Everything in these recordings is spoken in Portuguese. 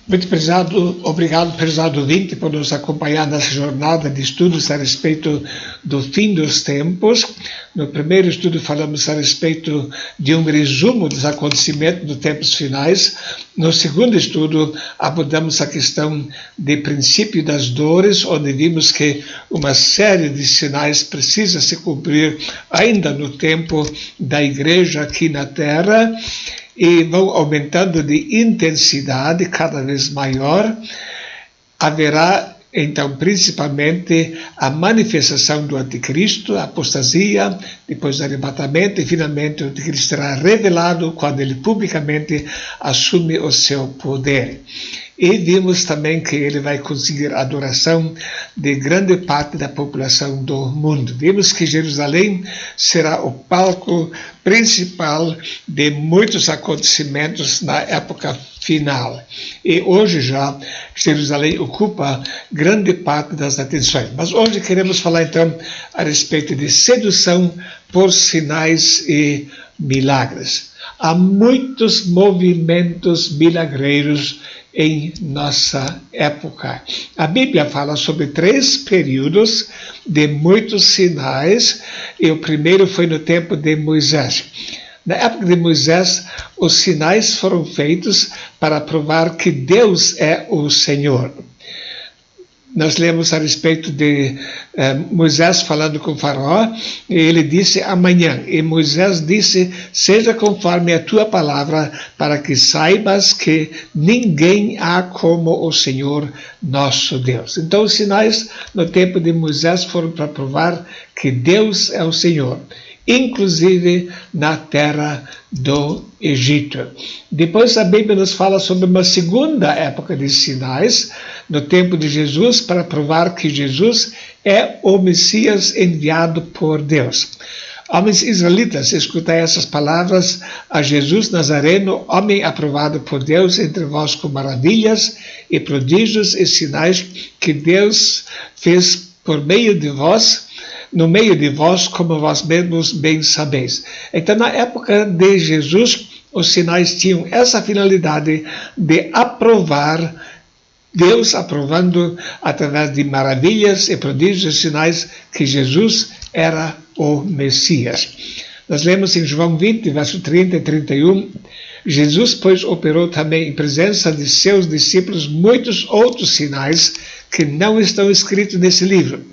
Muito obrigado, prezado ouvinte, por nos acompanhar nessa jornada de estudos a respeito do fim dos tempos. No primeiro estudo falamos a respeito de um resumo dos acontecimentos dos tempos finais. No segundo estudo abordamos a questão de princípio das dores, onde vimos que uma série de sinais precisa se cumprir ainda no tempo da igreja aqui na Terra, e vão aumentando de intensidade cada vez maior. Haverá, então, principalmente a manifestação do anticristo, a apostasia, depois o arrebatamento, e finalmente o anticristo será revelado quando ele publicamente assume o seu poder. E vimos também que ele vai conseguir a adoração de grande parte da população do mundo. Vimos que Jerusalém será o palco principal de muitos acontecimentos na época final. E hoje já Jerusalém ocupa grande parte das atenções. Mas hoje queremos falar então a respeito de sedução por sinais e milagres. Há muitos movimentos milagreiros em nossa época. A Bíblia fala sobre 3 períodos de muitos sinais, e o primeiro foi no tempo de Moisés. Na época de Moisés, os sinais foram feitos para provar que Deus é o Senhor. Nós lemos a respeito de Moisés falando com o faraó, e ele disse amanhã, e Moisés disse, seja conforme a tua palavra, para que saibas que ninguém há como o Senhor nosso Deus. Então os sinais no tempo de Moisés foram para provar que Deus é o Senhor, inclusive na terra do Egito. Depois a Bíblia nos fala sobre uma segunda época de sinais, no tempo de Jesus, para provar que Jesus é o Messias enviado por Deus. Homens israelitas, escutai essas palavras: a Jesus Nazareno, homem aprovado por Deus entre vós com maravilhas e prodígios e sinais que Deus fez por meio de vós, no meio de vós, como vós mesmos bem sabeis. Então, na época de Jesus, os sinais tinham essa finalidade de aprovar, Deus aprovando através de maravilhas e prodígios e sinais que Jesus era o Messias. Nós lemos em João 20, verso 30 e 31, Jesus, pois, operou também em presença de seus discípulos muitos outros sinais que não estão escritos nesse livro.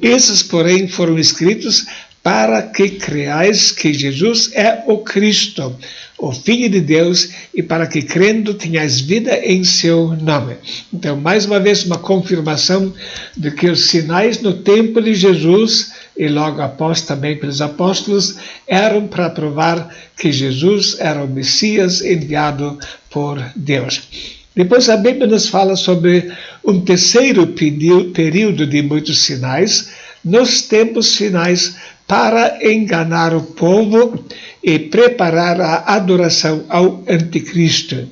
Esses, porém, foram escritos para que creais que Jesus é o Cristo, o Filho de Deus, e para que, crendo, tenhais vida em seu nome. Então, mais uma vez, uma confirmação de que os sinais no tempo de Jesus, e logo após também pelos apóstolos, eram para provar que Jesus era o Messias enviado por Deus. Depois a Bíblia nos fala sobre um terceiro período de muitos sinais, nos tempos finais, para enganar o povo e preparar a adoração ao anticristo.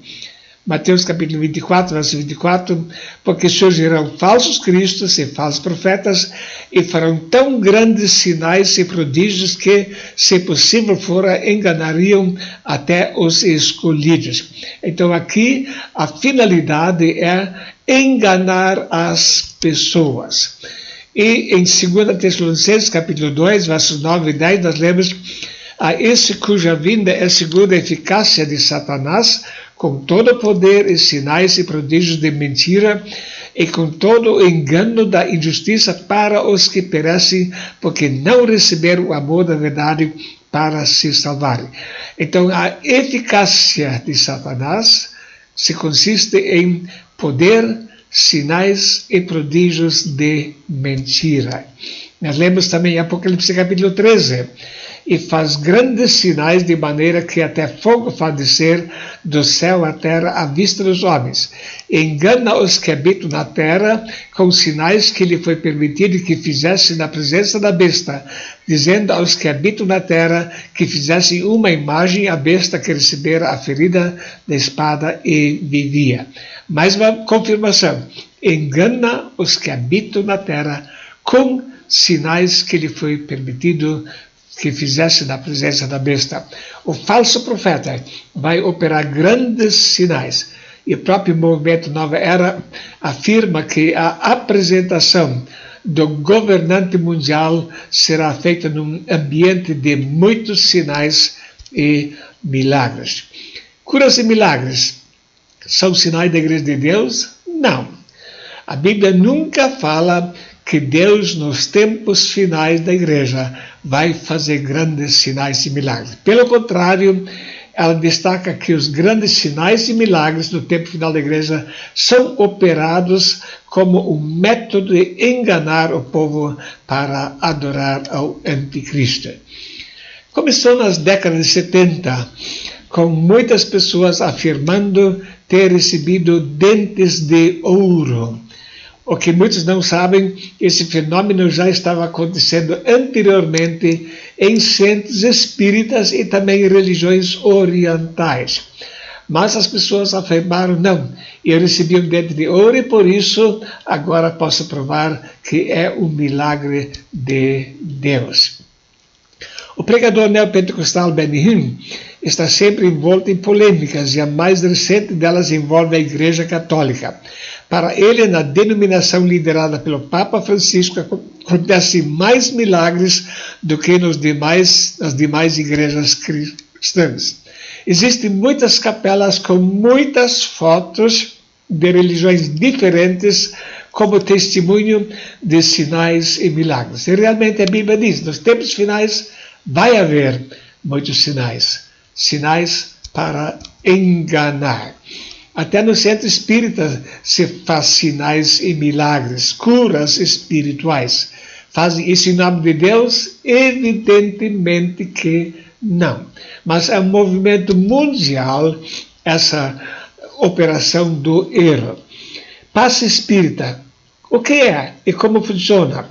Mateus capítulo 24, verso 24, porque surgirão falsos cristos e falsos profetas e farão tão grandes sinais e prodígios que, se possível fora, enganariam até os escolhidos. Então aqui a finalidade é enganar as pessoas. E em 2 Tessalonicenses capítulo 2, versos 9 e 10, nós lemos: a esse cuja vinda é segundo a eficácia de Satanás, com todo o poder e sinais e prodígios de mentira, e com todo o engano da injustiça para os que perecem, porque não receberam o amor da verdade para se salvarem. Então, a eficácia de Satanás se consiste em poder, sinais e prodígios de mentira. Nós lemos também em Apocalipse capítulo 13, e faz grandes sinais de maneira que até fogo faz descer do céu à terra à vista dos homens. E engana os que habitam na terra com sinais que lhe foi permitido que fizessem na presença da besta, dizendo aos que habitam na terra que fizessem uma imagem à besta que recebera a ferida da espada e vivia. Mais uma confirmação: engana os que habitam na terra com sinais que lhe foi permitido que fizesse na presença da besta. O falso profeta vai operar grandes sinais. e o próprio movimento Nova Era afirma que a apresentação do governante mundial será feita num ambiente de muitos sinais e milagres. Curas e milagres são sinais da Igreja de Deus? Não. A Bíblia nunca fala que Deus, nos tempos finais da Igreja, vai fazer grandes sinais e milagres. Pelo contrário, ela destaca que os grandes sinais e milagres no tempo final da Igreja são operados como um método de enganar o povo para adorar ao anticristo. Começou nas décadas de 70, com muitas pessoas afirmando ter recebido dentes de ouro. O que muitos não sabem, esse fenômeno já estava acontecendo anteriormente em centros espíritas e também em religiões orientais. Mas as pessoas afirmaram, não, eu recebi um dente de ouro e por isso agora posso provar que é um milagre de Deus. O pregador neopentecostal Benny Hinn está sempre envolto em polêmicas e a mais recente delas envolve a Igreja Católica. Para ele, na denominação liderada pelo Papa Francisco, acontecem mais milagres do que nas demais igrejas cristãs. Existem muitas capelas com muitas fotos de religiões diferentes como testemunho de sinais e milagres. E realmente a Bíblia diz, nos tempos finais vai haver muitos sinais para enganar. Até no centro espírita se faz sinais e milagres, curas espirituais. Fazem isso em nome de Deus? Evidentemente que não. Mas é um movimento mundial essa operação do erro. Passe espírita. O que é e como funciona?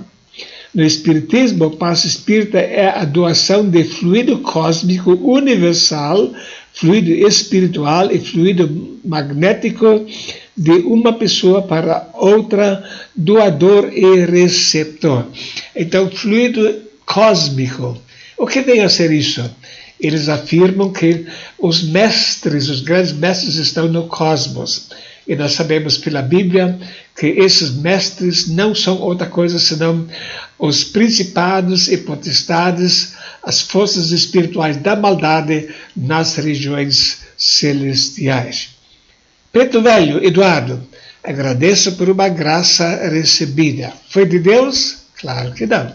No Espiritismo, o passe espírita é a doação de fluido cósmico universal, fluido espiritual e fluido magnético de uma pessoa para outra, doador e receptor. Então, fluido cósmico. O que vem a ser isso? Eles afirmam que os grandes mestres estão no cosmos. E nós sabemos pela Bíblia que esses mestres não são outra coisa senão os principados e potestades, as forças espirituais da maldade nas regiões celestiais. Preto Velho, Eduardo, agradeço por uma graça recebida. Foi de Deus? Claro que não.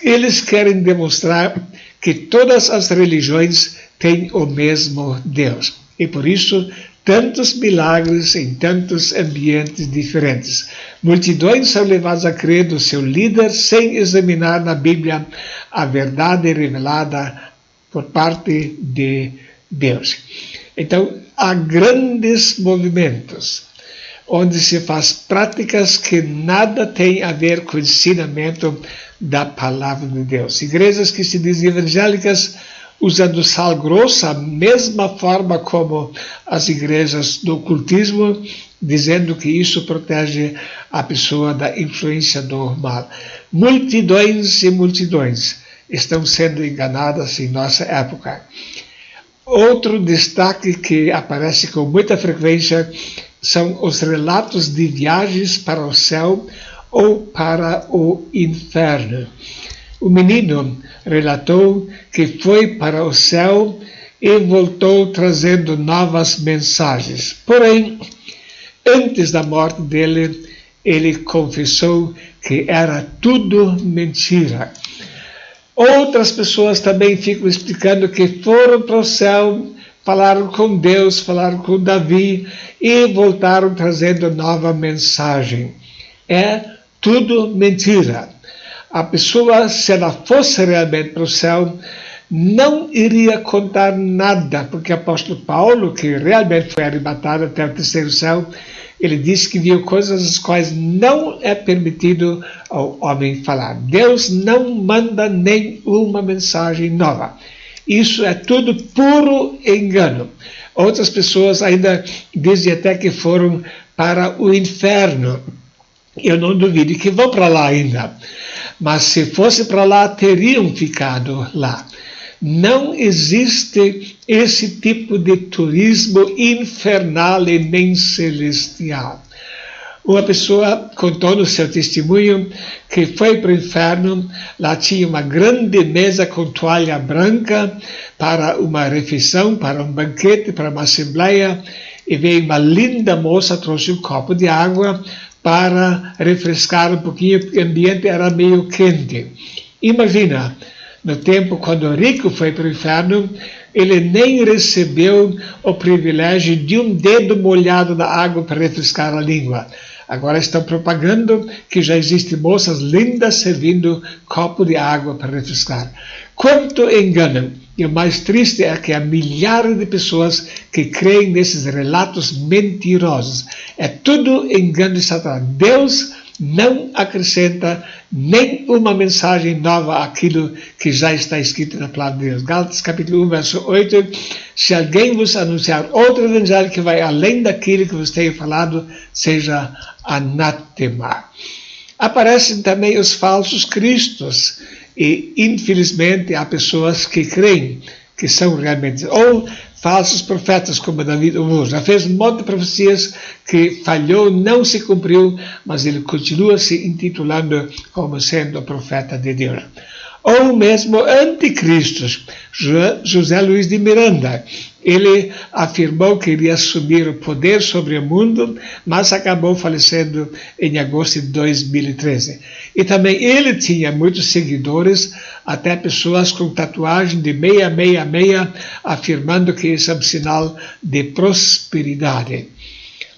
Eles querem demonstrar que todas as religiões têm o mesmo Deus. E por isso, tantos milagres em tantos ambientes diferentes. Multidões são levadas a crer no seu líder sem examinar na Bíblia a verdade revelada por parte de Deus. Então, há grandes movimentos onde se faz práticas que nada têm a ver com o ensinamento da palavra de Deus. Igrejas que se dizem evangélicas usando sal grosso, a mesma forma como as igrejas do ocultismo, dizendo que isso protege a pessoa da influência do mal. Multidões e multidões estão sendo enganadas em nossa época. Outro destaque que aparece com muita frequência são os relatos de viagens para o céu ou para o inferno. O menino relatou que foi para o céu e voltou trazendo novas mensagens. Porém, antes da morte dele, ele confessou que era tudo mentira. Outras pessoas também ficam explicando que foram para o céu, falaram com Deus, falaram com Davi e voltaram trazendo nova mensagem. É tudo mentira. A pessoa, se ela fosse realmente para o céu, não iria contar nada, porque o apóstolo Paulo, que realmente foi arrebatado até o terceiro céu, ele disse que viu coisas as quais não é permitido ao homem falar. Deus não manda nenhuma mensagem nova. Isso é tudo puro engano. Outras pessoas ainda dizem até que foram para o inferno. Eu não duvido que vão para lá ainda. Mas se fosse para lá, teriam ficado lá. Não existe esse tipo de turismo infernal e nem celestial. Uma pessoa contou no seu testemunho que foi para o inferno, lá tinha uma grande mesa com toalha branca para uma refeição, para um banquete, para uma assembleia, e veio uma linda moça, trouxe um copo de água para refrescar um pouquinho, porque o ambiente era meio quente. Imagina, no tempo quando o rico foi para o inferno, ele nem recebeu o privilégio de um dedo molhado na água para refrescar a língua. Agora estão propagando que já existem moças lindas servindo copo de água para refrescar. Quanto engano! E o mais triste é que há milhares de pessoas que creem nesses relatos mentirosos. É tudo engano de Satanás. Deus não acrescenta nem uma mensagem nova àquilo que já está escrito na palavra de Deus. Gálatas capítulo 1, verso 8. Se alguém vos anunciar outro evangelho que vai além daquilo que vos tenho falado, seja anátema. Aparecem também os falsos cristos e, infelizmente, há pessoas que creem que são realmente, ou falsos profetas, como Davi já fez um monte de profecias que falhou, não se cumpriu, mas ele continua se intitulando como sendo o profeta de Deus. Ou mesmo anticristos. José Luiz de Miranda, ele afirmou que iria assumir o poder sobre o mundo, mas acabou falecendo em agosto de 2013. E também ele tinha muitos seguidores, até pessoas com tatuagem de 666, afirmando que isso é um sinal de prosperidade.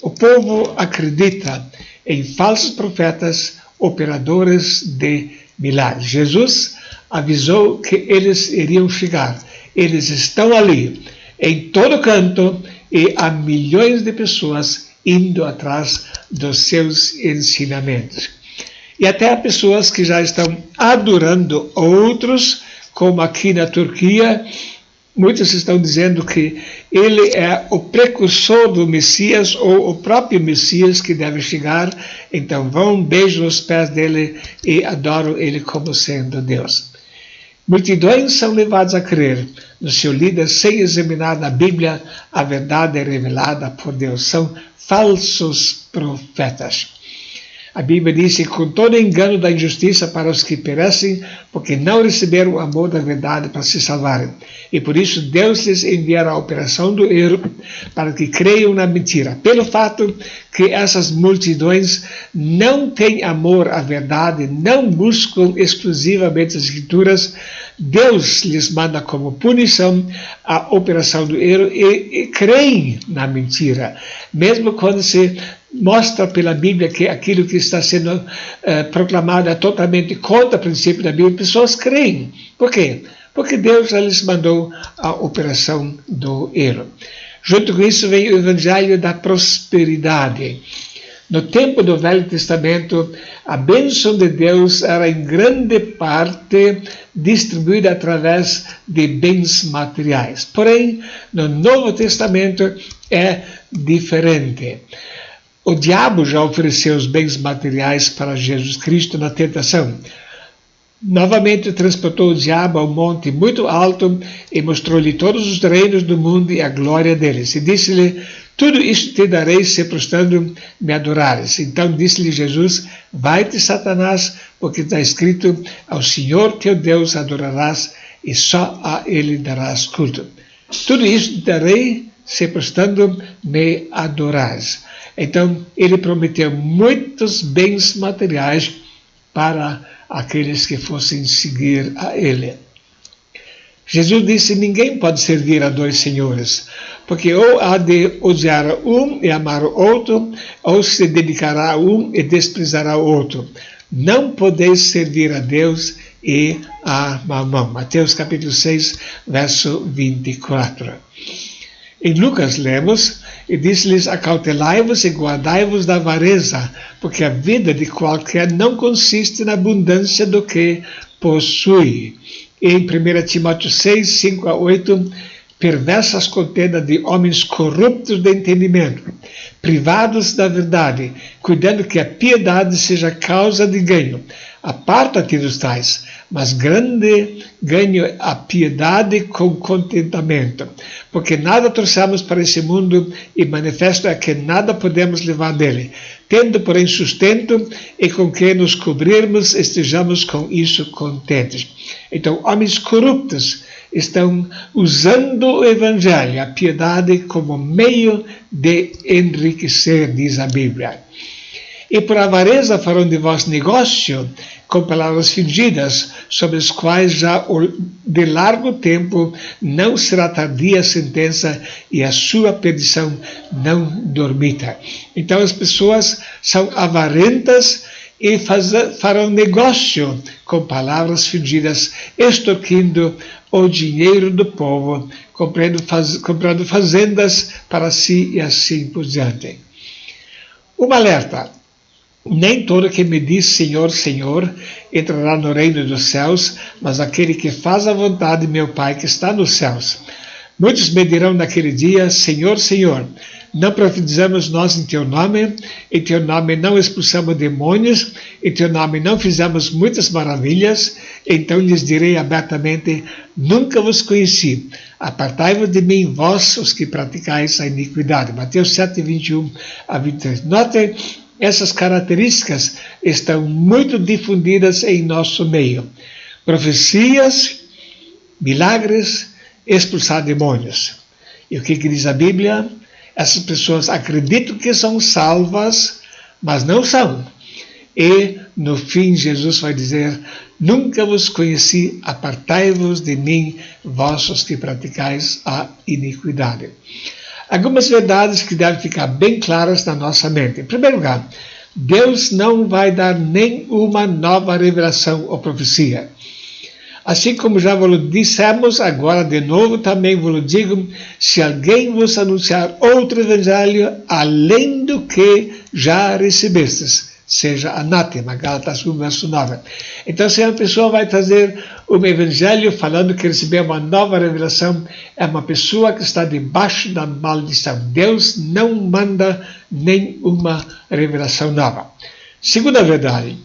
O povo acredita em falsos profetas, operadores de milagres. Jesus avisou que eles iriam chegar. Eles estão ali, em todo canto, e há milhões de pessoas indo atrás dos seus ensinamentos. E até há pessoas que já estão adorando outros, como aqui na Turquia. Muitos estão dizendo que ele é o precursor do Messias, ou o próprio Messias que deve chegar. Então vão, beijam os pés dele e adoram ele como sendo Deus. Multidões são levadas a crer no seu líder sem examinar na Bíblia a verdade revelada por Deus. São falsos profetas. A Bíblia diz que com todo engano da injustiça para os que perecem, porque não receberam o amor da verdade para se salvarem. E por isso Deus lhes enviará a operação do erro para que creiam na mentira. Pelo fato que essas multidões não têm amor à verdade, não buscam exclusivamente as Escrituras, Deus lhes manda como punição a operação do erro e creem na mentira. Mesmo quando se mostra pela Bíblia que aquilo que está sendo proclamado é totalmente contra o princípio da Bíblia, pessoas creem. Por quê? Porque Deus já lhes mandou a operação do erro. Junto com isso vem o evangelho da prosperidade. No tempo do Velho Testamento, a bênção de Deus era em grande parte distribuída através de bens materiais. Porém, no Novo Testamento é diferente. O diabo já ofereceu os bens materiais para Jesus Cristo na tentação. Novamente transportou o diabo a um monte muito alto e mostrou-lhe todos os reinos do mundo e a glória deles. E disse-lhe: tudo isto te darei se prostrando me adorares. Então disse-lhe Jesus: vai-te, Satanás, porque está escrito: ao Senhor teu Deus adorarás e só a ele darás culto. Tudo isto te darei se prostrando me adorares. Então ele prometeu muitos bens materiais para aqueles que fossem seguir a ele. Jesus disse: ninguém pode servir a dois senhores, porque ou há de odiar um e amar o outro, ou se dedicará a um e desprezará o outro. Não podeis servir a Deus e a Mamão. Mateus capítulo 6, verso 24. Em Lucas lemos: e disse-lhes: acautelai-vos e guardai-vos da avareza, porque a vida de qualquer não consiste na abundância do que possui. Em 1 Timóteo 6, 5 a 8, perversas contendas de homens corruptos de entendimento, privados da verdade, cuidando que a piedade seja causa de ganho. Aparta-te dos tais, mas grande ganho é a piedade com contentamento, porque nada trouxemos para esse mundo e manifesto é que nada podemos levar dele. Tendo, porém, sustento e com que nos cobrirmos, estejamos com isso contentes. Então, homens corruptos estão usando o Evangelho, a piedade, como meio de enriquecer, diz a Bíblia. E por avareza farão de vós negócio com palavras fingidas, sobre as quais já de largo tempo não será tardia a sentença e a sua perdição não dormita. Então as pessoas são avarentas e farão negócio com palavras fingidas, extorquindo o dinheiro do povo, comprando fazendas para si e assim por diante. Um alerta. Nem todo que me diz Senhor, Senhor, entrará no reino dos céus, mas aquele que faz a vontade de meu Pai que está nos céus. Muitos me dirão naquele dia, Senhor, Senhor, não profetizamos nós em teu nome não expulsamos demônios, em teu nome não fizemos muitas maravilhas, então lhes direi abertamente, nunca vos conheci, apartai-vos de mim, vós os que praticais a iniquidade. Mateus 7, 21 a 23. Notem, essas características estão muito difundidas em nosso meio. Profecias, milagres, expulsar demônios. E o que diz a Bíblia? Essas pessoas acreditam que são salvas, mas não são. E no fim Jesus vai dizer, nunca vos conheci, apartai-vos de mim, vós os que praticais a iniquidade. Algumas verdades que devem ficar bem claras na nossa mente. Em primeiro lugar, Deus não vai dar nenhuma nova revelação ou profecia. Assim como já vos dissemos, agora de novo também vos digo, se alguém vos anunciar outro evangelho, além do que já recebestes, seja anátema, Gálatas 1, verso 9. Então, se uma pessoa vai trazer um evangelho falando que recebeu uma nova revelação, é uma pessoa que está debaixo da maldição. Deus não manda nenhuma revelação nova. Segunda verdade,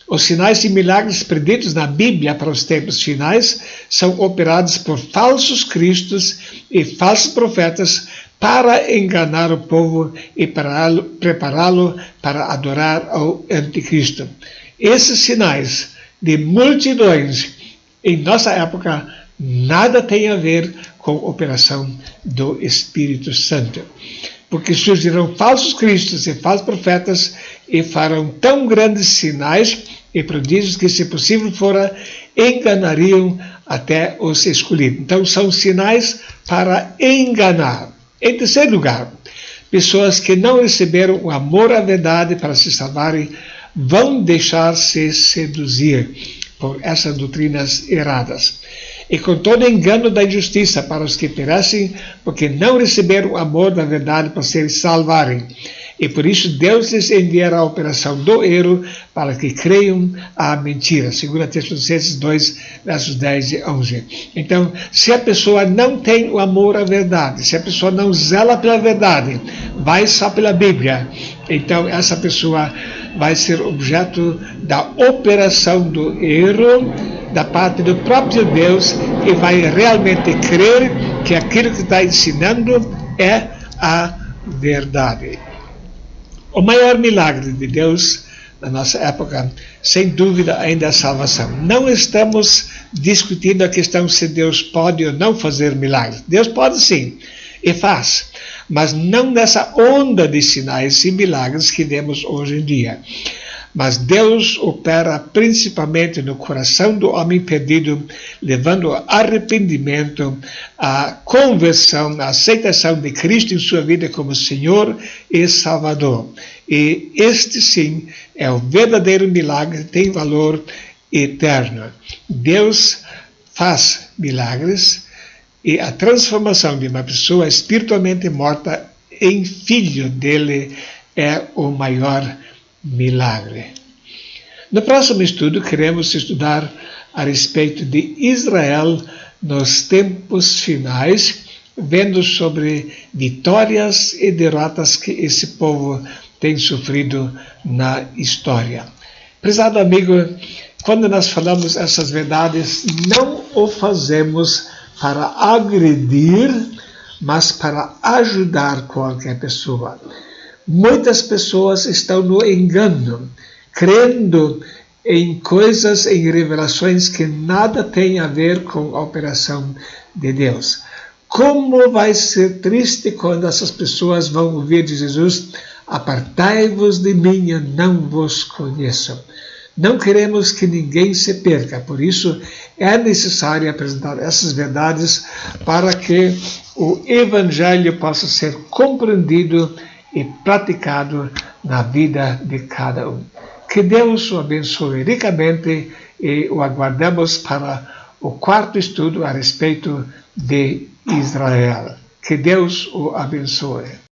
os sinais e milagres preditos na Bíblia para os tempos finais são operados por falsos cristos e falsos profetas para enganar o povo e prepará-lo para adorar ao anticristo. Esses sinais de multidões em nossa época nada tem a ver com a operação do Espírito Santo. Porque surgirão falsos cristos e falsos profetas e farão tão grandes sinais e prodígios que, se possível fora, enganariam até os escolhidos. Então, são sinais para enganar. Em terceiro lugar, pessoas que não receberam o amor à verdade para se salvarem vão deixar-se seduzir por essas doutrinas erradas. E com todo engano da injustiça para os que perecem, porque não receberam o amor da verdade para se salvarem. E por isso Deus lhes enviará a operação do erro para que creiam a mentira. 2 Tessalonicenses 2, versos 10 e 11. Então, se a pessoa não tem o amor à verdade, se a pessoa não zela pela verdade, vai só pela Bíblia, então essa pessoa vai ser objeto da operação do erro da parte do próprio Deus e vai realmente crer que aquilo que está ensinando é a verdade. O maior milagre de Deus na nossa época, sem dúvida, ainda é a salvação. Não estamos discutindo a questão se Deus pode ou não fazer milagres. Deus pode sim, e faz, mas não nessa onda de sinais e milagres que vemos hoje em dia. Mas Deus opera principalmente no coração do homem perdido, levando ao arrependimento, à conversão, à aceitação de Cristo em sua vida como Senhor e Salvador. E este sim é o verdadeiro milagre, tem valor eterno. Deus faz milagres e a transformação de uma pessoa espiritualmente morta em filho dele é o maior milagre. No próximo estudo, queremos estudar a respeito de Israel nos tempos finais, vendo sobre vitórias e derrotas que esse povo tem sofrido na história. Prezado amigo, quando nós falamos essas verdades, não o fazemos para agredir, mas para ajudar qualquer pessoa. Muitas pessoas estão no engano, crendo em coisas, em revelações que nada tem a ver com a operação de Deus. Como vai ser triste quando essas pessoas vão ouvir de Jesus: apartai-vos de mim, eu não vos conheço. Não queremos que ninguém se perca, por isso é necessário apresentar essas verdades para que o Evangelho possa ser compreendido e praticado na vida de cada um. Que Deus o abençoe ricamente e o aguardamos para o quarto estudo a respeito de Israel. Que Deus o abençoe.